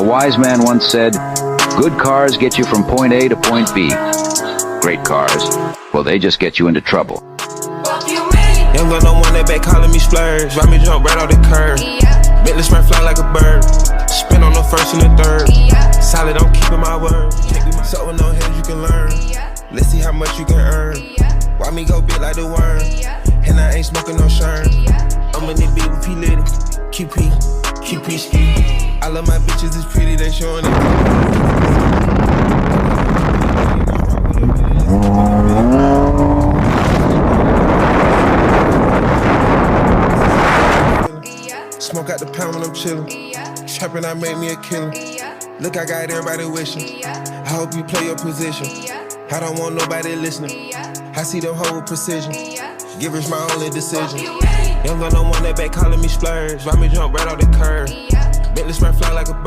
A wise man once said, good cars get you from point A to point B. Great cars, well, they just get you into trouble. Young gun no one that back calling me splurge. Ride me jump right off the curb. Bentley spread fly like a bird. Spin on the first and the third. Solid, I'm keeping my word. So with no hands you can learn. Let's see how much you can earn. Why me go big like the worm? And I ain't smoking no shirt. I'm in this beat with P Litty. QP ski. I love my bitches, it's pretty, they showing it. Smoke out the pound when I'm chillin'. Trappin', I made me a killer. Look, I got everybody wishing. I hope you play your position. I don't want nobody listening. I see them hold with precision. Givers my only decision. Young gun no one that back calling me splurge. Ride me jump right off the curb. Bentley spread fly like a bird.